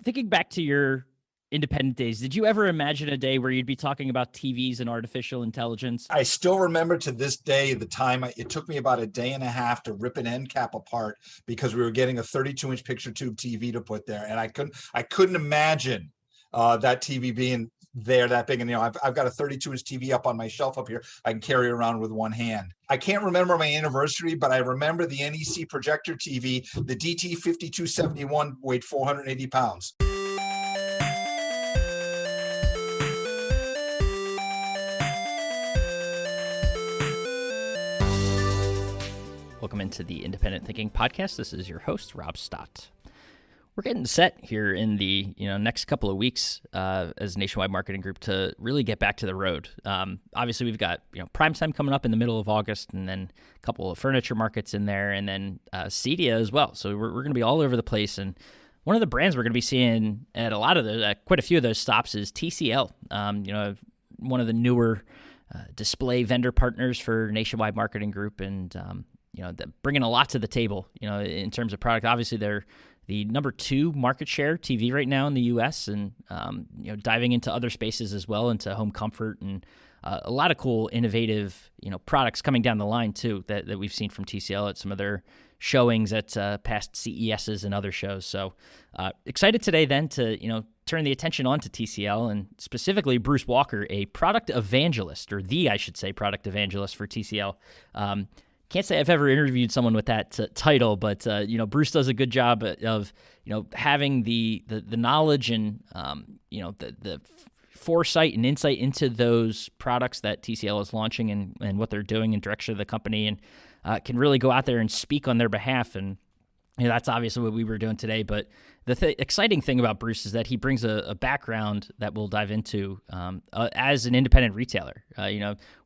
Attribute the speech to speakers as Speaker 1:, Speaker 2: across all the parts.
Speaker 1: thinking back to your independent days, did you ever imagine a day where you'd be talking about TVs and artificial intelligence?
Speaker 2: I still remember to this day the time it took me about a day and a half to rip an end cap apart because we were getting a 32-inch picture tube TV to put there, and I couldn't imagine that TV being there that big. And I've got a 32-inch TV up on my shelf up here. I can carry around with one hand. I can't remember my anniversary, but I remember the NEC projector TV. The DT5271 weighed 480 pounds.
Speaker 1: Welcome into the Independent Thinking Podcast. This is your host, Rob Stott. We're getting set here in the next couple of weeks as Nationwide Marketing Group to really get back to the road. Obviously, we've got prime time coming up in the middle of August, and then a couple of furniture markets in there, and then CEDIA as well. So we're going to be all over the place. And one of the brands we're going to be seeing at a lot of those, quite a few of those stops, is TCL. One of the newer display vendor partners for Nationwide Marketing Group, and bringing a lot to the table, in terms of product. Obviously, they're the number 2 market share TV right now in the U.S., and diving into other spaces as well, into home comfort, and a lot of cool, innovative, products coming down the line too that we've seen from TCL at some of their showings at past CESs and other shows. So excited today then to turn the attention on to TCL, and specifically Bruce Walker, a product evangelist, or I should say product evangelist for TCL. Can't say I've ever interviewed someone with that title, but Bruce does a good job of having the knowledge and the foresight and insight into those products that TCL is launching and what they're doing and direction of the company, and can really go out there and speak on their behalf. And that's obviously what we were doing today. But the exciting thing about Bruce is that he brings a background that we'll dive into as an independent retailer.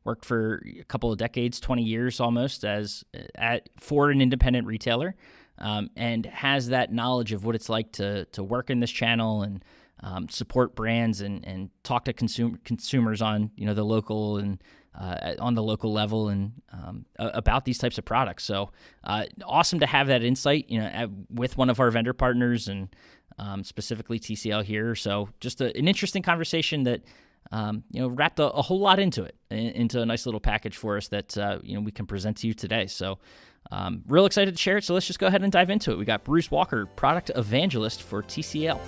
Speaker 1: Worked for a couple of decades, 20 years almost, for an independent retailer, and has that knowledge of what it's like to work in this channel and support brands and talk to consumers on the local and on the local level, and about these types of products. So awesome to have that insight, with one of our vendor partners, and specifically TCL here. So just an interesting conversation that wrapped a whole lot into it, into a nice little package for us that we can present to you today. So real excited to share it. So let's just go ahead and dive into it. We got Bruce Walker, product evangelist for TCL.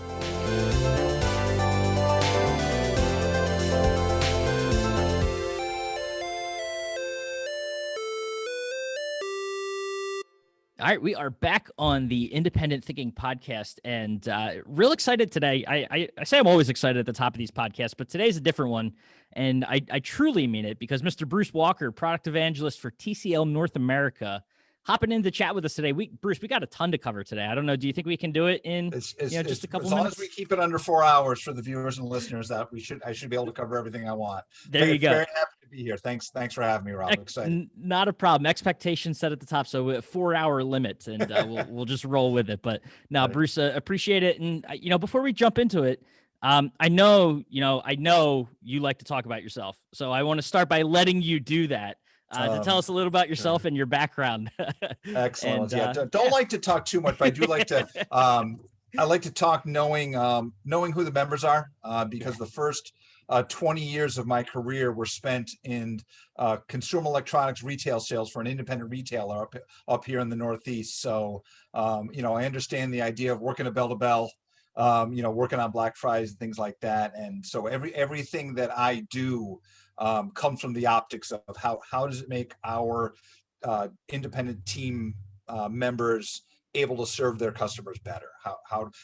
Speaker 1: All right, we are back on the Independent Thinking Podcast, and real excited today. I say I'm always excited at the top of these podcasts, but today's a different one, and I truly mean it, because Mr. Bruce Walker, product evangelist for TCL North America, hopping in to chat with us today. Bruce, we got a ton to cover today. I don't know. Do you think we can do it in just a couple minutes?
Speaker 2: As long as we keep it under 4 hours for the viewers and listeners, that I should be able to cover everything I want.
Speaker 1: There you go.
Speaker 2: Very happy to be here. Thanks for having me, Rob. I'm excited.
Speaker 1: Not a problem. Expectations set at the top, so a 4-hour limit, and we'll just roll with it. But no, Bruce, appreciate it. And before we jump into it, I know you like to talk about yourself, so I want to start by letting you do that. To tell us a little about yourself and your background.
Speaker 2: Excellent. Don't like to talk too much, but I do like to. I like to talk knowing who the members are, because the first 20 years of my career were spent in consumer electronics retail sales for an independent retailer up here in the Northeast. So I understand the idea of working a bell to bell, working on Black Fridays and things like that. And so everything that I do comes from the optics of how does it make our independent team members able to serve their customers better?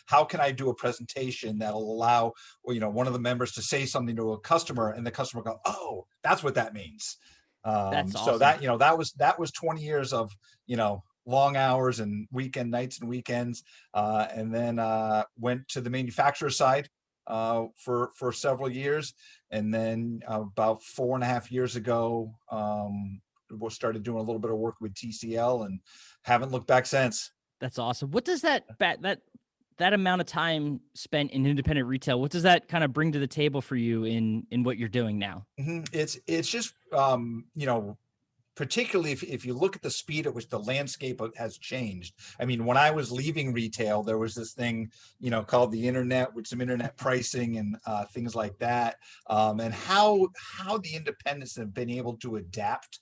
Speaker 2: How can I do a presentation that'll allow one of the members to say something to a customer, and the customer go, "Oh, that's what that means."
Speaker 1: That's awesome.
Speaker 2: So that was 20 years of long hours and nights and weekends, and then went to the manufacturer side for several years, and then about 4.5 years ago we started doing a little bit of work with TCL, and haven't looked back since.
Speaker 1: That's awesome. What does that amount of time spent in independent retail, what does that kind of bring to the table for you in what you're doing now?
Speaker 2: Mm-hmm. It's just particularly if you look at the speed at which the landscape has changed. I mean, when I was leaving retail, there was this thing, called the internet, with some internet pricing and things like that, and how the independents have been able to adapt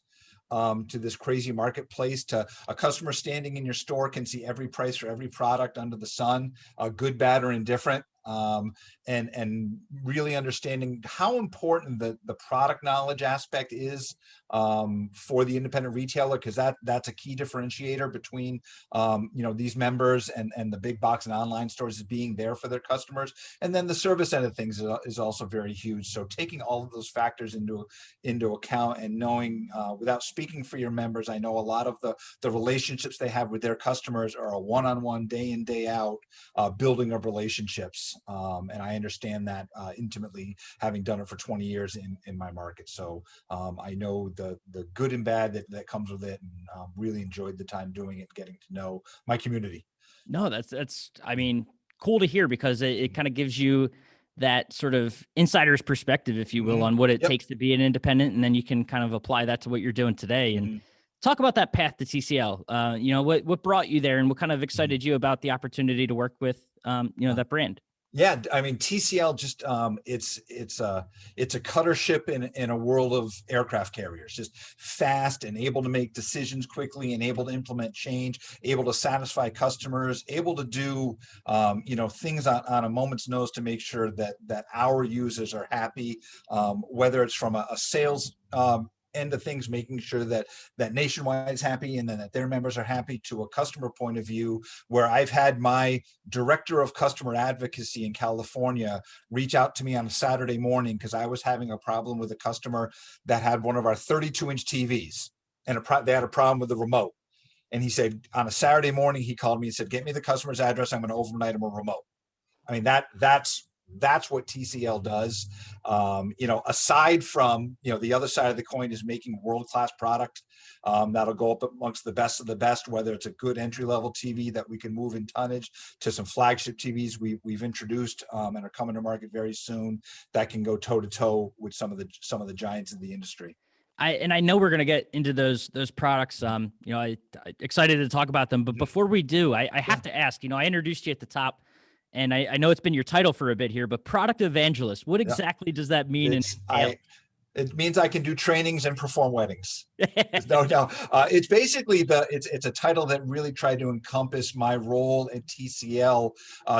Speaker 2: to this crazy marketplace. To a customer standing in your store can see every price for every product under the sun, good, bad, or indifferent. And really understanding how important the product knowledge aspect is for the independent retailer, because that's a key differentiator between these members and the big box and online stores, is being there for their customers. And then the service end of things is also very huge. So taking all of those factors into account, and knowing, without speaking for your members, I know a lot of the relationships they have with their customers are a one-on-one, day in, day out building of relationships. And I understand that intimately, having done it for 20 years in my market. So I know the good and bad that comes with it, and really enjoyed the time doing it, getting to know my community.
Speaker 1: No, that's I mean, cool to hear, because it kind of gives you that sort of insider's perspective, if you will, on what it takes to be an independent, and then you can kind of apply that to what you're doing today. And talk about that path to TCL. What brought you there, and what kind of excited you about the opportunity to work with that brand?
Speaker 2: Yeah, I mean, TCL just it's a cutter ship in a world of aircraft carriers, just fast and able to make decisions quickly, and able to implement change, able to satisfy customers, able to do things on a moment's notice to make sure that our users are happy, whether it's from a sales end of things, making sure that Nationwide is happy, and then that their members are happy, to a customer point of view, where I've had my director of customer advocacy in California reach out to me on a Saturday morning because I was having a problem with a customer that had one of our 32-inch TVs, and they had a problem with the remote. And he said, on a Saturday morning, he called me and said, "Get me the customer's address. I'm going to overnight him a remote." I mean, that's what TCL does. Aside from, the other side of the coin is making world-class product that'll go up amongst the best of the best, whether it's a good entry-level TV that we can move in tonnage, to some flagship TVs we've introduced and are coming to market very soon, that can go toe-to-toe with some of the giants in the industry.
Speaker 1: I know we're going to get into those products. I excited to talk about them, but before we do, I have to ask, I introduced you at the top, and I know it's been your title for a bit here, but Product Evangelist, what exactly does that mean?
Speaker 2: It means I can do trainings and perform weddings. No. It's basically it's a title that really tried to encompass my role at TCL,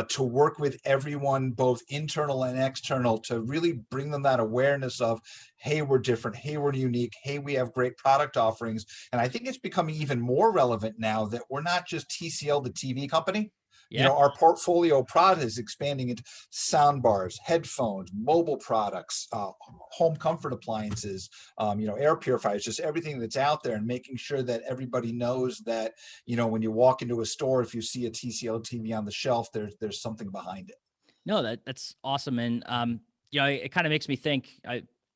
Speaker 2: to work with everyone, both internal and external, to really bring them that awareness of, hey, we're different. Hey, we're unique. Hey, we have great product offerings. And I think it's becoming even more relevant now that we're not just TCL, the TV company.
Speaker 1: Yeah.
Speaker 2: Our portfolio product is expanding into sound bars, headphones, mobile products, home comfort appliances, air purifiers, just everything that's out there, and making sure that everybody knows that, when you walk into a store, if you see a TCL TV on the shelf, there's something behind it.
Speaker 1: No, that's awesome. And, it kind of makes me think,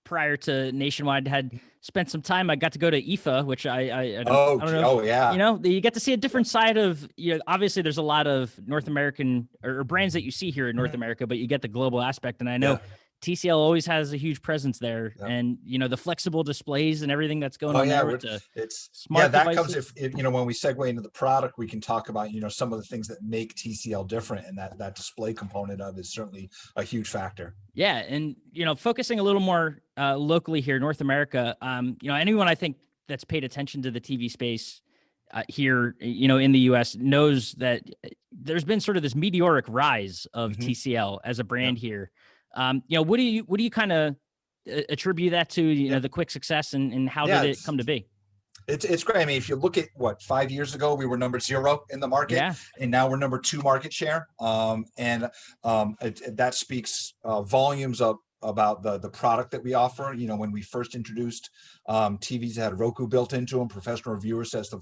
Speaker 1: prior to Nationwide, had spent some time. I got to go to IFA, which I don't know.
Speaker 2: Yeah.
Speaker 1: You get to see a different side of, obviously there's a lot of North American or brands that you see here in North America, but you get the global aspect. And I know TCL always has a huge presence there, and the flexible displays and everything that's going on there with
Speaker 2: it's
Speaker 1: smart
Speaker 2: that
Speaker 1: devices.
Speaker 2: comes if when we segue into the product, we can talk about some of the things that make TCL different, and that display component of is certainly a huge factor.
Speaker 1: Yeah, and focusing a little more locally here, North America. Anyone I think that's paid attention to the TV space here, in the U.S. knows that there's been sort of this meteoric rise of TCL as a brand here. What do you kind of attribute that to? The quick success, and how did it come to be?
Speaker 2: It's great. I mean, if you look at 5 years ago, we were number 0 in the market, and now we're number 2 market share. That speaks volumes about the product that we offer. When we first introduced TVs that had Roku built into them, professional reviewers says the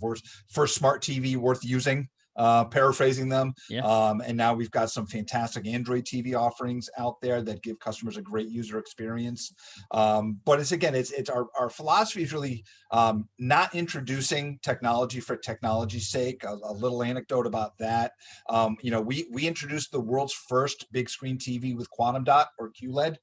Speaker 2: first smart TV worth using. Paraphrasing them. And now we've got some fantastic Android TV offerings out there that give customers a great user experience. But it's our philosophy is really not introducing technology for technology's sake. A little anecdote about that. We introduced the world's first big screen TV with quantum dot or QLED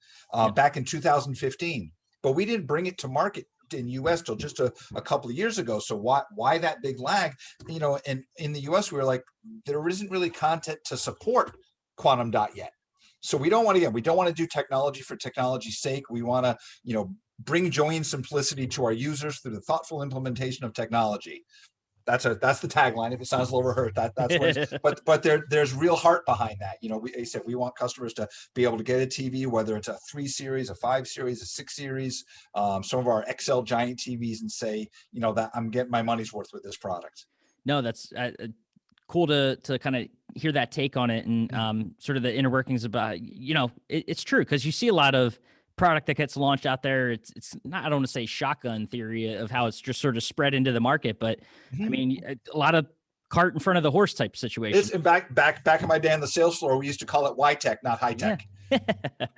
Speaker 2: back in 2015, but we didn't bring it to market in US till just a couple of years ago. So why that big lag? And in the US, we were like, there isn't really content to support quantum dot yet. So we don't want to do technology for technology's sake. We want to, bring joy and simplicity to our users through the thoughtful implementation of technology. That's the tagline. If it sounds a little overhurt, that's what it is. But there's real heart behind that. We said we want customers to be able to get a TV, whether it's a 3 series, a 5 series, a 6 series, some of our XL giant TVs, and say, that I'm getting my money's worth with this product.
Speaker 1: No, that's cool to kind of hear that take on it, and sort of the inner workings about, it's true, because you see a lot of product that gets launched out there. It's not, I don't want to say shotgun theory of how it's just sort of spread into the market, but I mean, a lot of cart in front of the horse type situation.
Speaker 2: Back in my day on the sales floor, we used to call it Y-Tech, not high tech.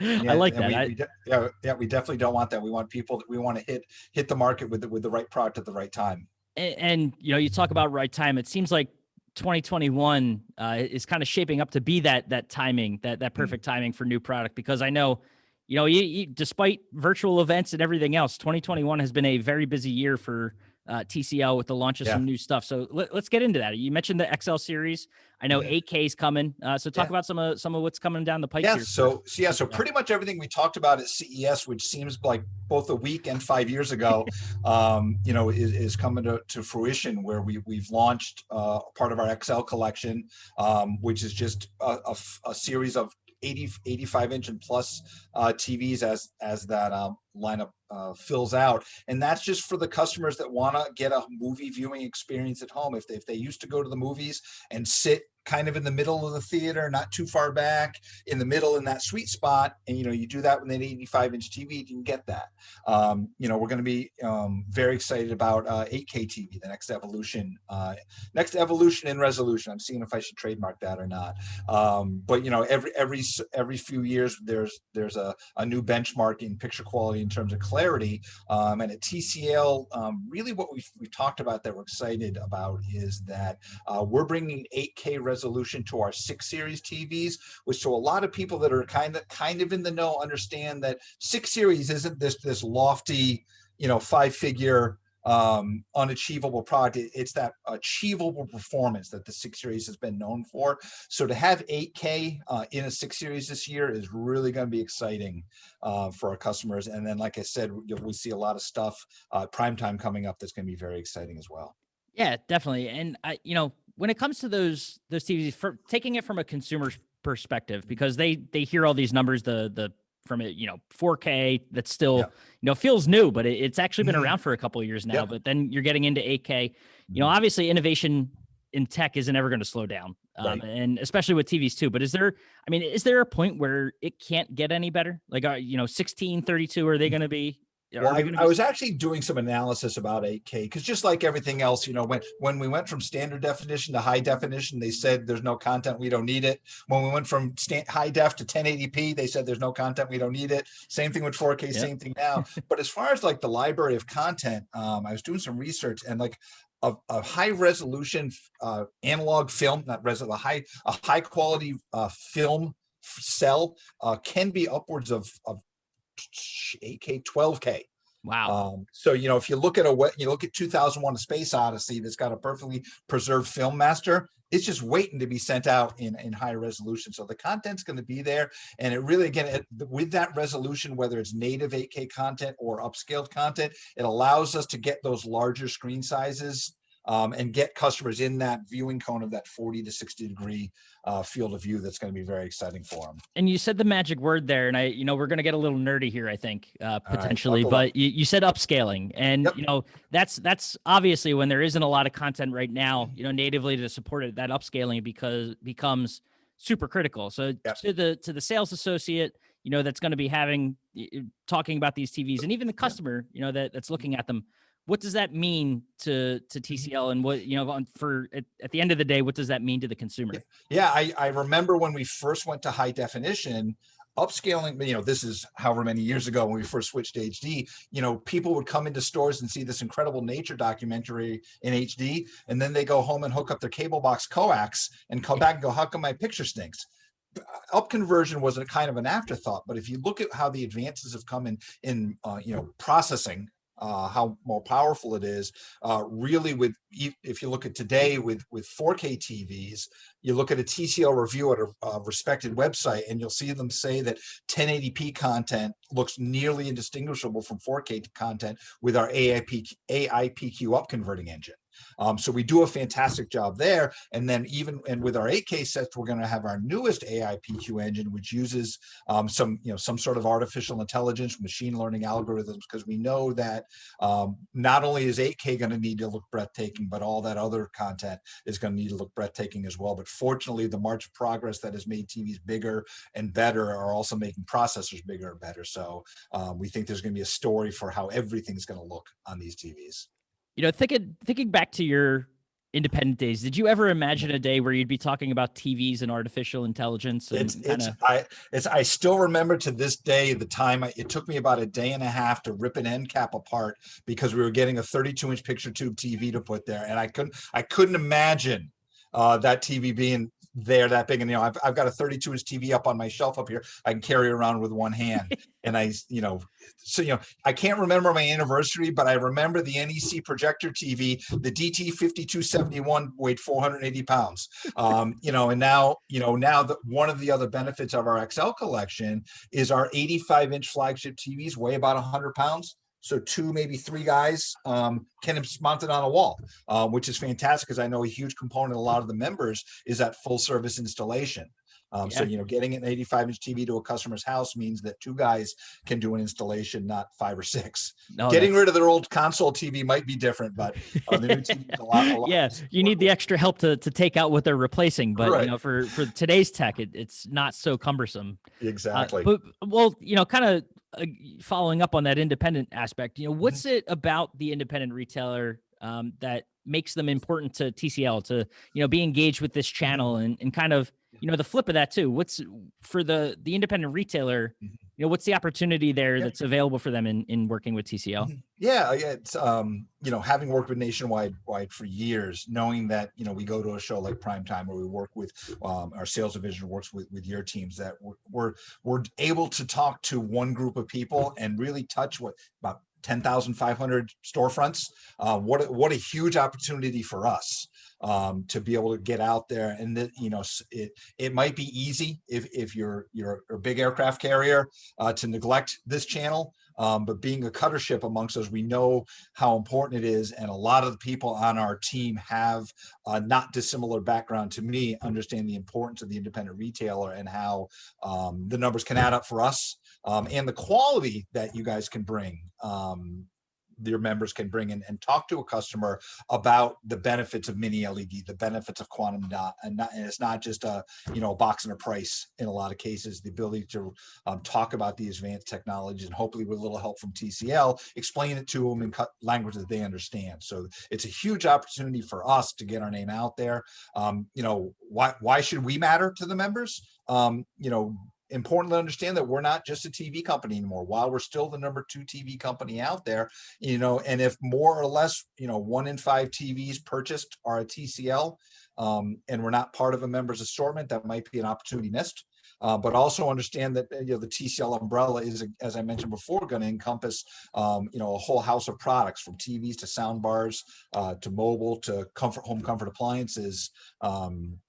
Speaker 1: I like that.
Speaker 2: We definitely don't want that. We want to hit the market with the right product at the right time.
Speaker 1: And you talk about right time. It seems like 2021 is kind of shaping up to be that timing, that perfect timing for new product, because I know, despite virtual events and everything else, 2021 has been a very busy year for TCL with the launch of some new stuff. So let's get into that. You mentioned the XL series. I know 8K is coming. So talk about some of what's coming down the pipe here.
Speaker 2: So pretty much everything we talked about at CES, which seems like both a week and 5 years ago, is coming to fruition, where we've launched part of our XL collection, which is just a series of 85-inch and plus TVs as that lineup fills out. And that's just for the customers that want to get a movie viewing experience at home. If they used to go to the movies and sit kind of in the middle of the theater, not too far back, in the middle, in that sweet spot, and you do that with an 85-inch TV, you can get that. We're going to be very excited about 8K TV, the next evolution in resolution. I'm seeing if I should trademark that or not. But every few years there's a new benchmark in picture quality in terms of clarity. And at TCL, really what we've talked about that we're excited about is that we're bringing 8K resolution to our 6 series TVs, which, so a lot of people that are kind of in the know understand that 6 series isn't this lofty, 5-figure unachievable product. It's that achievable performance that the 6 series has been known for. So to have 8K in a 6 series this year is really going to be exciting for our customers. And then, like I said, we see a lot of stuff primetime coming up that's going to be very exciting as well.
Speaker 1: Yeah, definitely. And when it comes to those TVs, for taking it from a consumer's perspective, because they hear all these numbers, from it, 4K, that's still, feels new, but it's actually been around for a couple of years now. But then you're getting into 8K. Obviously innovation in tech isn't ever going to slow down, and especially with TVs too. But is there a point where it can't get any better? Like, 16, 32, are they going to be?
Speaker 2: Well, I was actually doing some analysis about 8K, because just like everything else, when we went from standard definition to high definition, they said there's no content, we don't need it. When we went from high def to 1080p, they said there's no content, we don't need it. Same thing with 4K, same thing now. But as far as like the library of content, I was doing some research, and like a high resolution analog film, not a high quality film cell can be upwards of 8K, 12K.
Speaker 1: Wow.
Speaker 2: So if you look at 2001: A Space Odyssey, that's got a perfectly preserved film master, it's just waiting to be sent out in high resolution. So the content's going to be there, and it really, again, with that resolution, whether it's native 8K content or upscaled content, it allows us to get those larger screen sizes and get customers in that viewing cone of that 40 to 60 degree field of view. That's going to be very exciting for them.
Speaker 1: And you said the magic word there, and we're going to get a little nerdy here, I think, potentially, but you said upscaling, and that's obviously, when there isn't a lot of content right now, natively to support it, that upscaling becomes super critical. So to the sales associate, that's going to be talking about these TVs, and even the customer, that's looking at them, what does that mean to TCL, and what, at the end of the day, what does that mean to the consumer?
Speaker 2: Yeah, I remember when we first went to high definition, upscaling, this is however many years ago when we first switched to HD, people would come into stores and see this incredible nature documentary in HD, and then they go home and hook up their cable box coax and come back and go, how come my picture stinks? Up conversion was a kind of an afterthought, but if you look at how the advances have come in processing, how more powerful it is. Really, if you look at today with 4K TVs, you look at a TCL review at a respected website, and you'll see them say that 1080p content looks nearly indistinguishable from 4K content with our AIPQ up converting engine. So we do a fantastic job there. And then with our 8K sets, we're going to have our newest AIPQ engine, which uses some sort of artificial intelligence, machine learning algorithms, because we know that not only is 8K going to need to look breathtaking, but all that other content is going to need to look breathtaking as well. But fortunately, the march of progress that has made TVs bigger and better are also making processors bigger and better. So we think there's going to be a story for how everything's going to look on these TVs.
Speaker 1: Thinking back to your independent days, did you ever imagine a day where you'd be talking about TVs and artificial intelligence?
Speaker 2: I still remember to this day the time it took me about a day and a half to rip an end cap apart because we were getting a 32-inch picture tube TV to put there, and I couldn't imagine that TV being there that big. And I've got a 32-inch TV up on my shelf up here I can carry around with one hand. And I can't remember my anniversary, but I remember the NEC projector TV, the DT5271 weighed 480 pounds. And now one of the other benefits of our XL collection is our 85-inch flagship TVs weigh about 100 pounds. So 2, maybe 3 guys can mount it on a wall, which is fantastic because I know a huge component of a lot of the members is that full service installation. So, getting an 85-inch TV to a customer's house means that 2 guys can do an installation, not 5 or 6. Getting rid of their old console TV might be different, but the new TV is a lot.
Speaker 1: Yeah, you need the extra help to take out what they're replacing. But, right. For today's tech, it's not so cumbersome.
Speaker 2: Exactly.
Speaker 1: Kind of following up on that independent aspect, what's it about the independent retailer that makes them important to TCL to, be engaged with this channel and kind of, the flip of that too? What's for the independent retailer, what's the opportunity there that's available for them in working with TCL?
Speaker 2: Yeah, it's having worked with Nationwide for years, knowing that we go to a show like Primetime where we work with our sales division works with your teams, that we're able to talk to one group of people and really touch about 10,500 storefronts. What a huge opportunity for us to be able to get out there. And it might be easy if you're a big aircraft carrier to neglect this channel. But being a cutter ship amongst us, we know how important it is. And a lot of the people on our team have not dissimilar background to me, understand the importance of the independent retailer and how the numbers can add up for us, and the quality that you guys can bring. Your members can bring in and talk to a customer about the benefits of mini LED, the benefits of quantum dot, and it's not just a box and a price. In a lot of cases, the ability to talk about the advanced technologies and hopefully with a little help from TCL, explain it to them in language that they understand. So it's a huge opportunity for us to get our name out there. Why should we matter to the members? Important to understand that we're not just a TV company anymore. While we're still the number 2 TV company out there, and if more or less, 1 in 5 TVs purchased are a TCL, and we're not part of a member's assortment, that might be an opportunity missed. But also understand that the TCL umbrella is, as I mentioned before, going to encompass a whole house of products, from TVs to sound bars to mobile to home comfort appliances,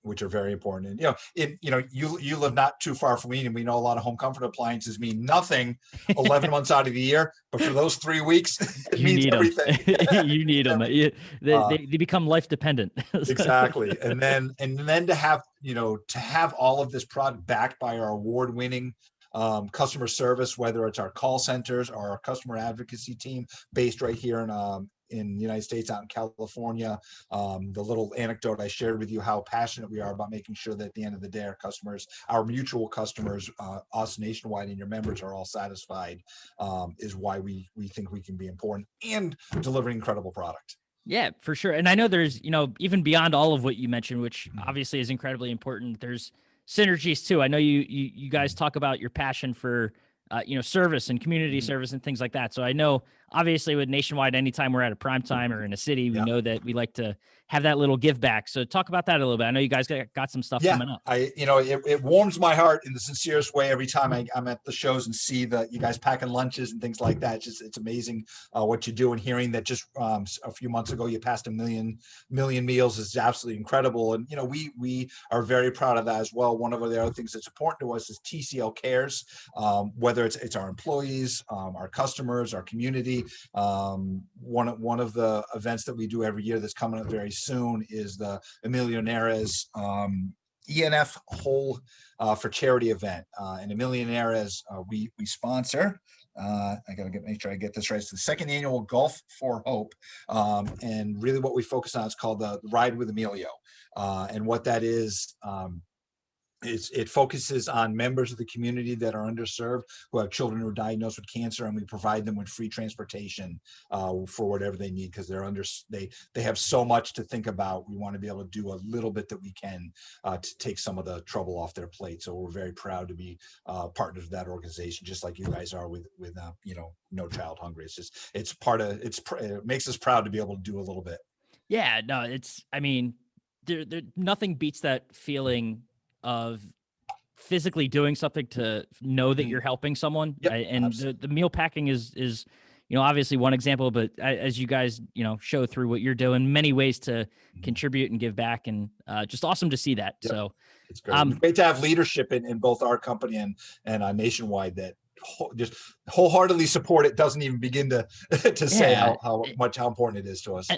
Speaker 2: which are very important. And you live not too far from me, and we know a lot of home comfort appliances mean nothing 11 months out of the year, but for those 3 weeks, it means everything.
Speaker 1: You need them. They become life dependent.
Speaker 2: Exactly, and then to have all of this product backed by our award-winning customer service, whether it's our call centers or our customer advocacy team based right here in the United States, out in California. The little anecdote I shared with you, how passionate we are about making sure that at the end of the day, our customers, our mutual customers, us Nationwide and your members are all satisfied, is why we think we can be important and deliver incredible product.
Speaker 1: Yeah, for sure. And I know there's, even beyond all of what you mentioned, which obviously is incredibly important, there's synergies too. I know you guys talk about your passion for, service and community service and things like that. So I know obviously with Nationwide, anytime we're at a prime time or in a city, we know that we like to have that little give back. So talk about that a little bit. I know you guys got some stuff coming up.
Speaker 2: It warms my heart in the sincerest way every time I'm at the shows and see that you guys packing lunches and things like that. It's amazing what you do, and hearing that just a few months ago you passed a million meals is absolutely incredible. And we are very proud of that as well. One of the other things that's important to us is TCL Cares, whether it's our employees, our customers, our community. One of the events that we do every year that's coming up very soon is the Millionaires ENF Whole for Charity event. And the Millionaires we sponsor. I gotta make sure I get this right. It's the second annual Golf for Hope, and really what we focus on is called the Ride with Emilio, and what that is. It focuses on members of the community that are underserved, who have children who are diagnosed with cancer, and we provide them with free transportation for whatever they need, because they have so much to think about. We want to be able to do a little bit that we can to take some of the trouble off their plate. So we're very proud to be partners with that organization, just like you guys are with No Child Hungry. It makes us proud to be able to do a little bit.
Speaker 1: Yeah, no, there nothing beats that feeling of physically doing something to know that you're helping someone. And the meal packing is obviously one example, but as you guys show through what you're doing, many ways to contribute and give back, and just awesome to see that. So
Speaker 2: it's great. Great to have leadership in both our company and Nationwide that just wholeheartely support it. Doesn't even begin to say how important it is to us.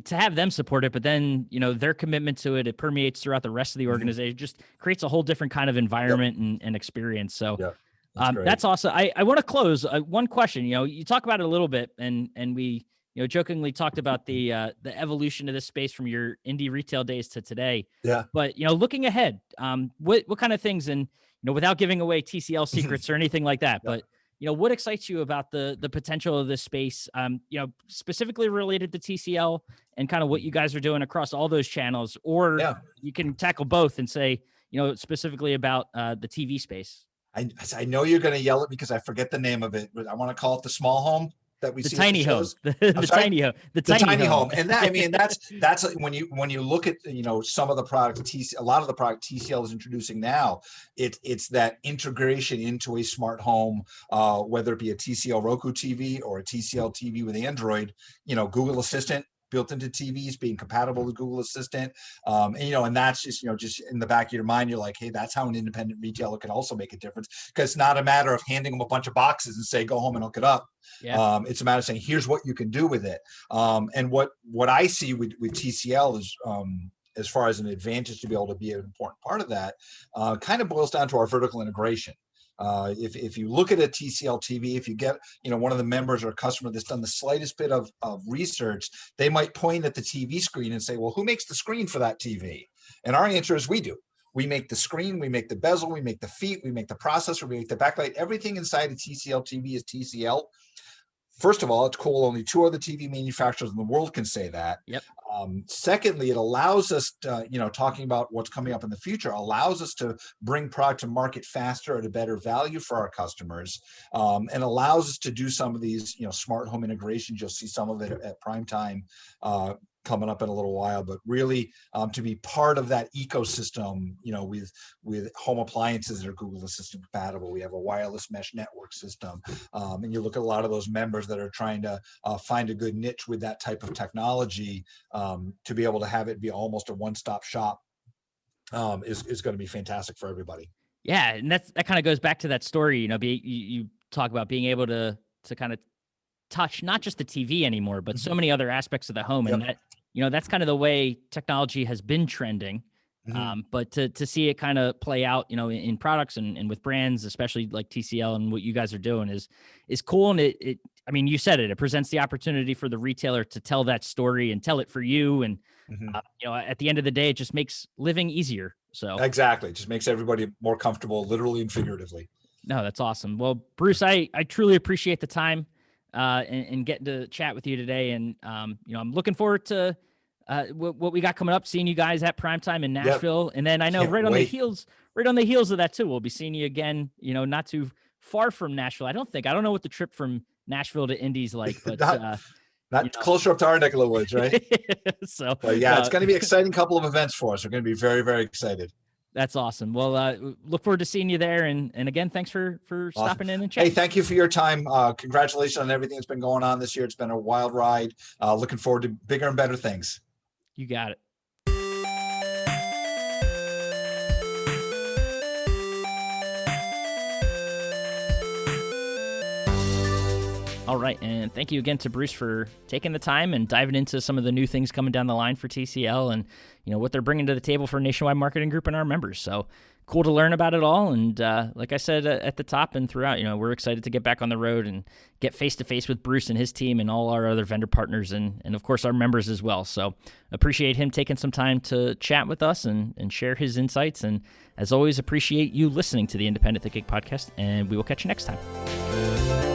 Speaker 1: To have them support it, but then, their commitment to it, it permeates throughout the rest of the organization, just creates a whole different kind of environment and experience. So that's awesome. I want to close one question. You talk about it a little bit, and we, jokingly talked about the evolution of this space from your indie retail days to today.
Speaker 2: Yeah.
Speaker 1: But, looking ahead, what kind of things, and, without giving away TCL secrets or anything like that, but what excites you about the potential of this space, specifically related to TCL and kind of what you guys are doing across all those channels, or you can tackle both and say, specifically about the TV space.
Speaker 2: I know you're going to yell at me because I forget the name of it, but I want to call it the small home that we see.
Speaker 1: Tiny home. The tiny home.
Speaker 2: And that's when you look at some of the product a lot of the product TCL is introducing now. It's that integration into a smart home, whether it be a TCL Roku TV or a TCL TV with Android. Google Assistant built into TVs, being compatible with Google Assistant. And that's just in the back of your mind, you're like, hey, that's how an independent retailer can also make a difference. Because it's not a matter of handing them a bunch of boxes and say, go home and hook it up. It's a matter of saying, here's what you can do with it. And what I see with TCL is, as far as an advantage to be able to be an important part of that, kind of boils down to our vertical integration. If you look at a TCL TV, if you get one of the members or a customer that's done the slightest bit of research, they might point at the TV screen and say, well, who makes the screen for that TV? And our answer is we do. We make the screen, we make the bezel, we make the feet, we make the processor, we make the backlight. Everything inside a TCL TV is TCL. First of all, it's cool. Only 2 other TV manufacturers in the world can say that.
Speaker 1: Yep.
Speaker 2: Secondly, it allows us to, talking about what's coming up in the future, allows us to bring product to market faster at a better value for our customers, and allows us to do some of these, smart home integrations. You'll see some of it at prime time coming up in a little while, but really to be part of that ecosystem, with home appliances that are Google Assistant compatible. We have a wireless mesh network system, and you look at a lot of those members that are trying to find a good niche with that type of technology, to be able to have it be almost a one-stop shop is going to be fantastic for everybody.
Speaker 1: Yeah, and that kind of goes back to that story. You talk about being able to kind of touch not just the TV anymore, but so many other aspects of the home, and that that's kind of the way technology has been trending. But to see it kind of play out, in products and with brands, especially like TCL and what you guys are doing is cool. And it you said it presents the opportunity for the retailer to tell that story and tell it for you. And, at the end of the day, it just makes living easier. So
Speaker 2: exactly. It just makes everybody more comfortable, literally and figuratively.
Speaker 1: No, that's awesome. Well, Bruce, I truly appreciate the time and getting to chat with you today. And, I'm looking forward to what we got coming up, seeing you guys at primetime in Nashville. And then I know right on the heels of that too, we'll be seeing you again, not too far from Nashville. I don't know what the trip from Nashville to Indy's like, but
Speaker 2: not closer up to our neck of the woods, right?
Speaker 1: So,
Speaker 2: but yeah, it's going to be an exciting couple of events for us. We're going to be very, very excited.
Speaker 1: That's awesome. Well, look forward to seeing you there. And again, thanks for stopping in and chatting.
Speaker 2: Hey, thank you for your time. Congratulations on everything that's been going on this year. It's been a wild ride. Looking forward to bigger and better things.
Speaker 1: You got it. All right, and thank you again to Bruce for taking the time and diving into some of the new things coming down the line for TCL and what they're bringing to the table for Nationwide Marketing Group and our members. So cool to learn about it all. And like I said at the top and throughout, we're excited to get back on the road and get face-to-face with Bruce and his team and all our other vendor partners and of course, our members as well. So appreciate him taking some time to chat with us and share his insights. And as always, appreciate you listening to the Independent Thinking Podcast, and we will catch you next time.